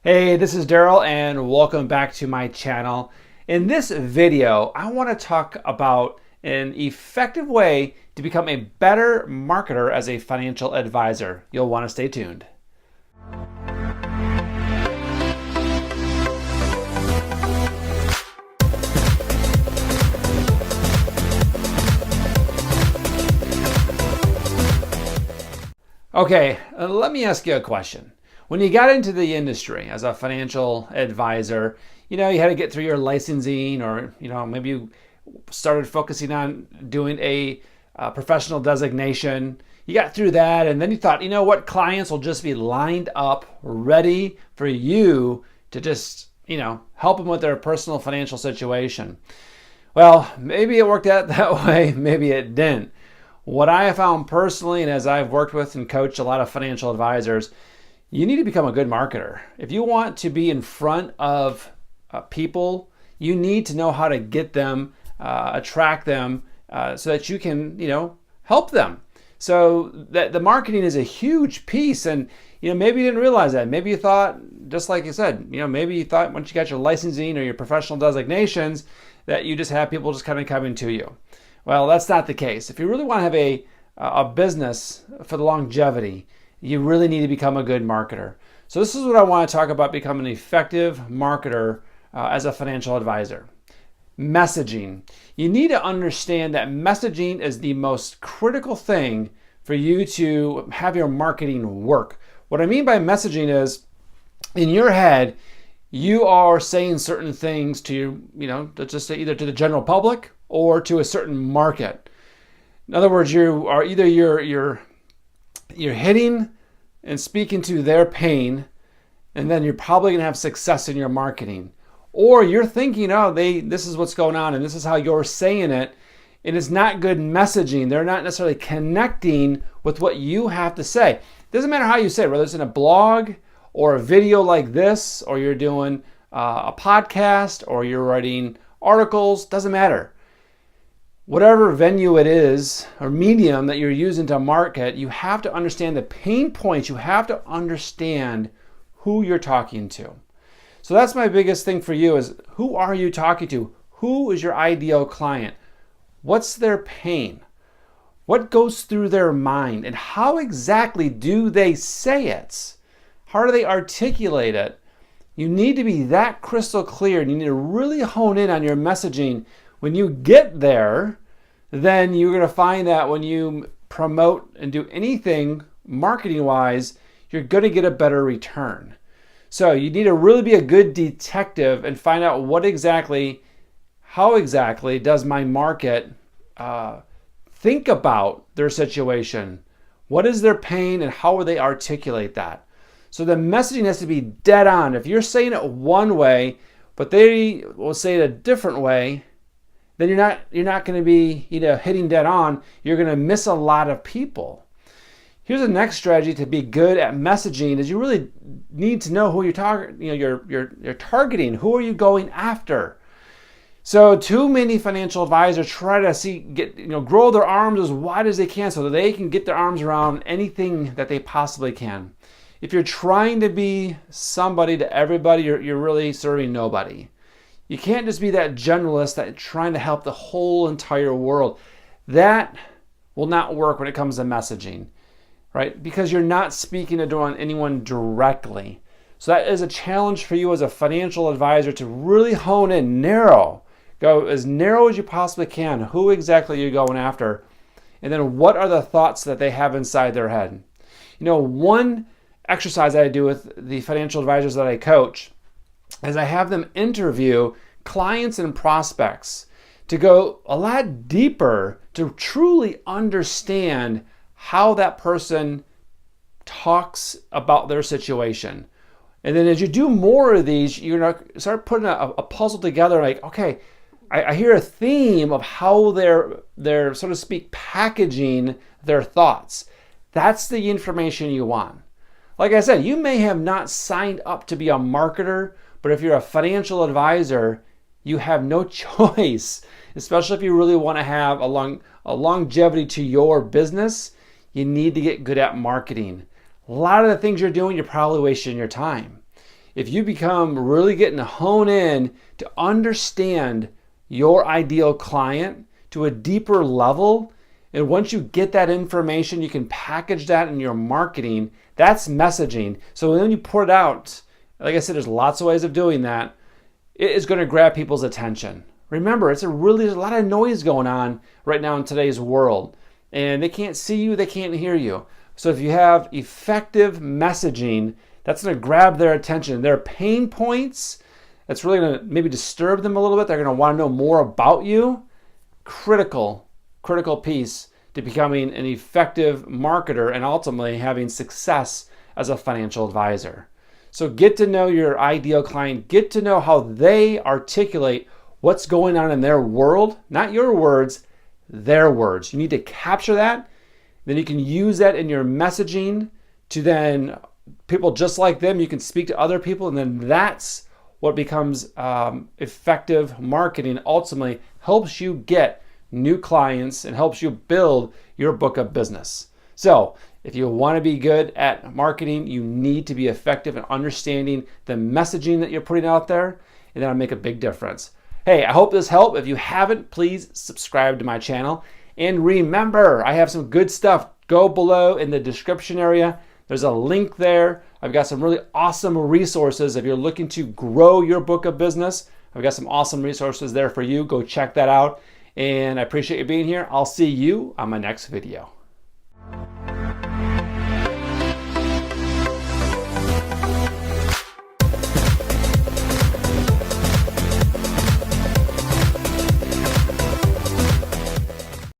Hey, this is Darryl and welcome back to my channel. In this video, I want to talk about an effective way to become a better marketer as a financial advisor. You'll want to stay tuned. Okay, let me ask you a question. When you got into the industry as a financial advisor, you had to get through your licensing, or maybe you started focusing on doing a professional designation. You got through that, and then you thought, what, clients will just be lined up, ready for you to just, help them with their personal financial situation. Well, maybe it worked out that way, maybe it didn't. What I have found personally, and as I've worked with and coached a lot of financial advisors, you need to become a good marketer. If you want to be in front of people, you need to know how to get them, attract them, so that you can, help them. So that the marketing is a huge piece, and maybe you didn't realize that. Maybe you thought, just like you said, maybe you thought once you got your licensing or your professional designations that you just have people just kind of coming to you. Well, that's not the case. If you really want to have a business for the longevity, you really need to become a good marketer. So this is what I want to talk about: becoming an effective marketer as a financial advisor. Messaging. You need to understand that messaging is the most critical thing for you to have your marketing work. What I mean by messaging is, in your head, you are saying certain things to just either to the general public or to a certain market. In other words, you are either you're hitting and speaking to their pain, and then you're probably going to have success in your marketing. Or you're thinking, this is what's going on and this is how you're saying it, and it's not good messaging. They're not necessarily connecting with what you have to say. It doesn't matter how you say it, whether it's in a blog or a video like this, or you're doing a podcast, or you're writing articles, doesn't matter. Whatever venue it is or medium that you're using to market, you have to understand the pain points. You have to understand who you're talking to. So that's my biggest thing for you: is who are you talking to? Who is your ideal client? What's their pain? What goes through their mind? And how exactly do they say it? How do they articulate it? You need to be that crystal clear, and you need to really hone in on your messaging. When you get there, then you're going to find that when you promote and do anything marketing-wise, you're going to get a better return. So you need to really be a good detective and find out how exactly does my market think about their situation? What is their pain, and how will they articulate that? So the messaging has to be dead on. If you're saying it one way, but they will say it a different way, then you're not going to be hitting dead on. You're going to miss a lot of people. Here's the next strategy to be good at messaging: is you really need to know who you're targeting. Who are you going after? So too many financial advisors try to grow their arms as wide as they can so that they can get their arms around anything that they possibly can. If you're trying to be somebody to everybody, you're really serving nobody. You can't just be that generalist that trying to help the whole entire world. That will not work when it comes to messaging, right? Because you're not speaking to anyone directly. So that is a challenge for you as a financial advisor, to really hone in, go as narrow as you possibly can. Who exactly you're going after, and then what are the thoughts that they have inside their head. One exercise that I do with the financial advisors that I coach is I have them interview clients and prospects to go a lot deeper, to truly understand how that person talks about their situation. And then as you do more of these, you're going to start putting a puzzle together, like, okay, I hear a theme of how they're so to speak packaging their thoughts. That's the information you want. Like I said, you may have not signed up to be a marketer, but if you're a financial advisor, you have no choice, especially if you really want to have a longevity to your business. You need to get good at marketing. A lot of the things you're doing, you're probably wasting your time. if you become really getting to hone in to understand your ideal client to a deeper level, and once you get that information, you can package that in your marketing. That's messaging. So when you put it out, like I said, there's lots of ways of doing that. It is going to grab people's attention. Remember, there's a lot of noise going on right now in today's world, and they can't see you, they can't hear you. So if you have effective messaging, that's going to grab their attention. Their pain points, that's really going to maybe disturb them a little bit. They're going to want to know more about you. Critical piece to becoming an effective marketer and ultimately having success as a financial advisor. So get to know your ideal client, get to know how they articulate what's going on in their world, not your words, their words. You need to capture that. Then you can use that in your messaging to then people just like them. You can speak to other people, and then that's what becomes effective marketing. Ultimately helps you get new clients and helps you build your book of business. So if you want to be good at marketing, you need to be effective in understanding the messaging that you're putting out there, and that'll make a big difference. Hey, I hope this helped. If you haven't, please subscribe to my channel. And remember, I have some good stuff. Go below in the description area. There's a link there. I've got some really awesome resources. If you're looking to grow your book of business, I've got some awesome resources there for you. Go check that out. And I appreciate you being here. I'll see you on my next video.